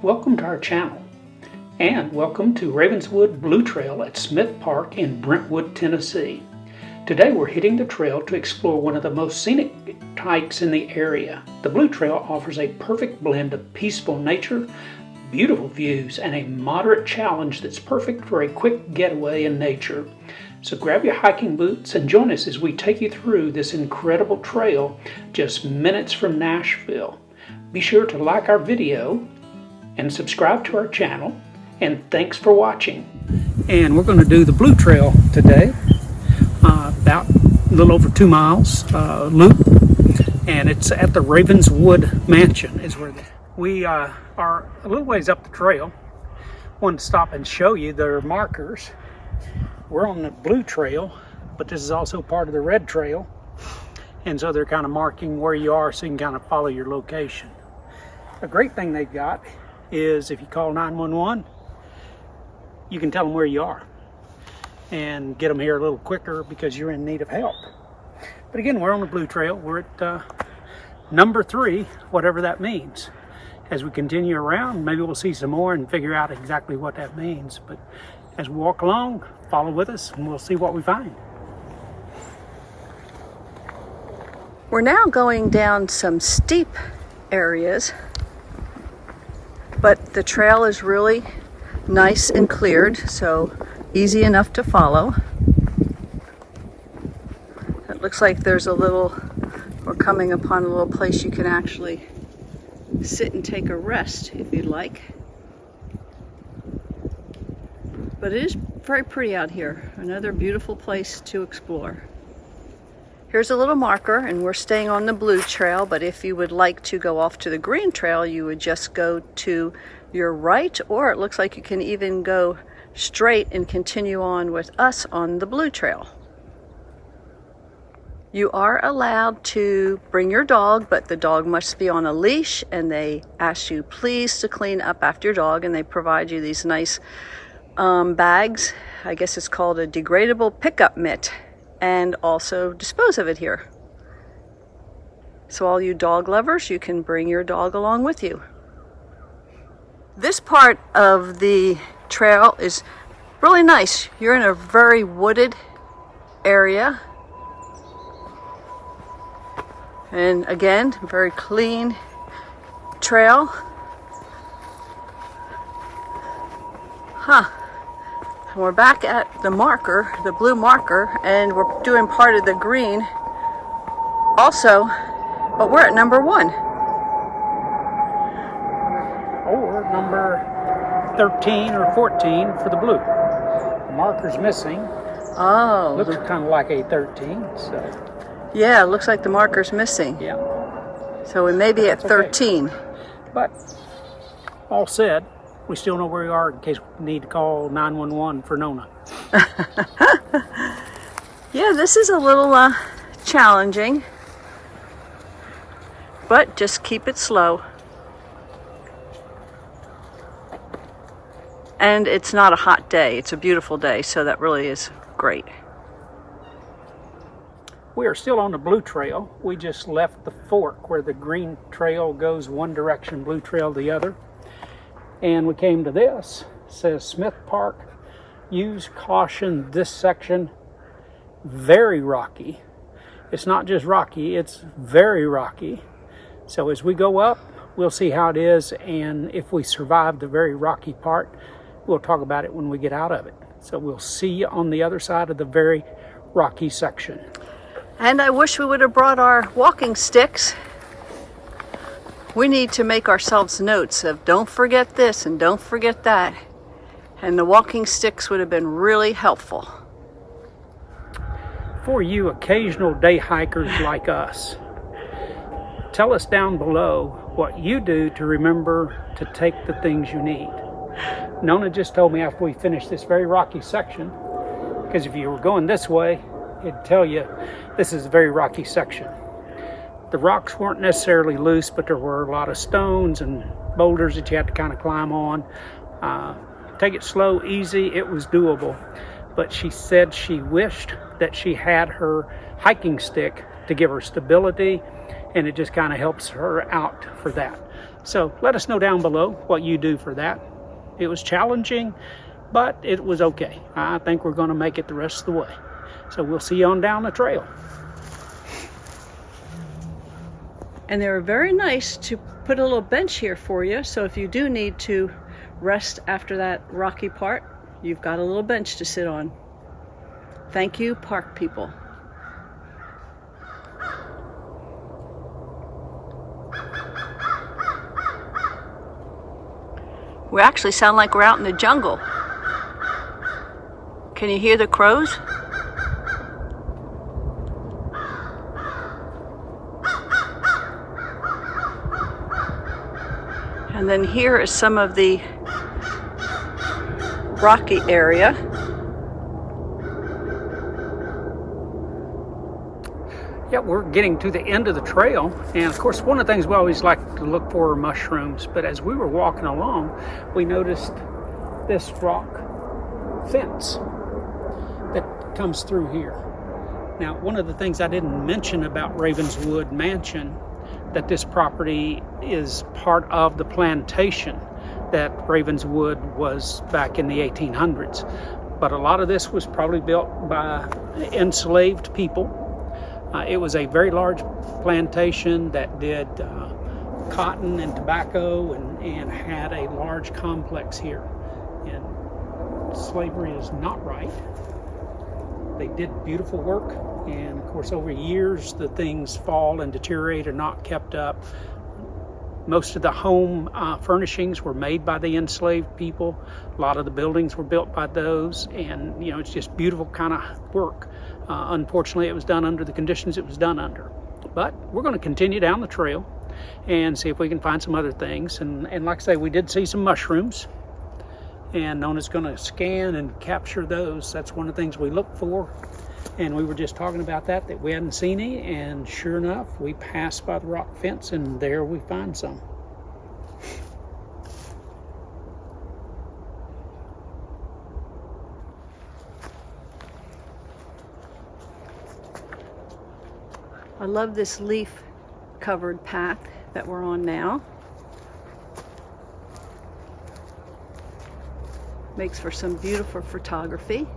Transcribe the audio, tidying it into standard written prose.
Welcome to our channel, and welcome to Ravenswood Blue Trail at Smith Park in Brentwood, Tennessee. Today we're hitting the trail to explore one of the most scenic hikes in the area. The Blue Trail offers a perfect blend of peaceful nature, beautiful views, and a moderate challenge that's perfect for a quick getaway in nature. So grab your hiking boots and join us as we take you through this incredible trail just minutes from Nashville. Be sure to like our video and subscribe to our channel, and thanks for watching. And we're going to do the Blue Trail today, about a little over 2 miles loop, and it's at the Ravenswood Mansion is where we are a little ways up the trail. Wanted to stop and show you their markers. We're on the Blue Trail, but this is also part of the Red Trail, and so they're kind of marking where you are so you can kind of follow your location. A great thing they've got is if you call 911, you can tell them where you are and get them here a little quicker because you're in need of help. But again, we're on the Blue Trail. We're at number 3, whatever that means. As we continue around, maybe we'll see some more and figure out exactly what that means. But as we walk along, follow with us and we'll see what we find. We're now going down some steep areas, but the trail is really nice and cleared, so easy enough to follow. It looks like there's we're coming upon a little place you can actually sit and take a rest if you'd like. But it is very pretty out here. Another beautiful place to explore. Here's a little marker, and we're staying on the Blue Trail, but if you would like to go off to the Green Trail, you would just go to your right, or it looks like you can even go straight and continue on with us on the Blue Trail. You are allowed to bring your dog, but the dog must be on a leash, and they ask you please to clean up after your dog, and they provide you these nice bags. I guess it's called a degradable pickup mitt, and also dispose of it here. So all you dog lovers, you can bring your dog along with you. This part of the trail is really nice. You're in a very wooded area. And again, very clean trail. And we're back at the marker, the blue marker, and we're doing part of the green also, but we're at number 1. Oh, we're number 13 or 14 for the blue. The marker's missing. Oh. Looks kind of like a 13, so. Yeah, it looks like the marker's missing. Yeah. So we may be at 13. Okay. But all said, we still know where we are in case we need to call 911 for Nona. Yeah, this is a little challenging, but just keep it slow. And it's not a hot day, it's a beautiful day, so that really is great. We are still on the Blue Trail. We just left the fork where the Green Trail goes one direction, Blue Trail the other. And we came to this. It says Smith Park, use caution, this section, very rocky. It's not just rocky, it's very rocky. So as we go up, we'll see how it is, and if we survive the very rocky part, we'll talk about it when we get out of it. So we'll see you on the other side of the very rocky section. And I wish we would have brought our walking sticks. We need to make ourselves notes of don't forget this and don't forget that. And the walking sticks would have been really helpful. For you occasional day hikers like us, tell us down below what you do to remember to take the things you need. Nona just told me after we finished this very rocky section, because if you were going this way, it'd tell you this is a very rocky section. The rocks weren't necessarily loose, but there were a lot of stones and boulders that you had to kind of climb on. Take it slow, easy, it was doable. But she said she wished that she had her hiking stick to give her stability, and it just kind of helps her out for that. So let us know down below what you do for that. It was challenging, but it was okay. I think we're going to make it the rest of the way. So we'll see you on down the trail. And they were very nice to put a little bench here for you, so if you do need to rest after that rocky part, you've got a little bench to sit on. Thank you, park people. We actually sound like we're out in the jungle. Can you hear the crows? And then here is some of the rocky area. Yeah, we're getting to the end of the trail, and of course one of the things we always like to look for are mushrooms, but as we were walking along we noticed this rock fence that comes through here. Now, one of the things I didn't mention about Ravenswood Mansion, that this property is part of the plantation that Ravenswood was back in the 1800s, but a lot of this was probably built by enslaved people. It was a very large plantation that did cotton and tobacco and had a large complex here. And slavery is not right. They did beautiful work, and of course over years the things fall and deteriorate, are not kept up. Most of the home furnishings were made by the enslaved people. A lot of the buildings were built by those, and you know, it's just beautiful kind of work. Unfortunately, it was done under the conditions it was done under. But we're going to continue down the trail and see if we can find some other things. And like I say, we did see some mushrooms, and Nona's going to scan and capture those. That's one of the things we look for. And we were just talking about that we hadn't seen any, and sure enough, we passed by the rock fence and there we find some. I love this leaf covered path that we're on now. Makes for some beautiful photography.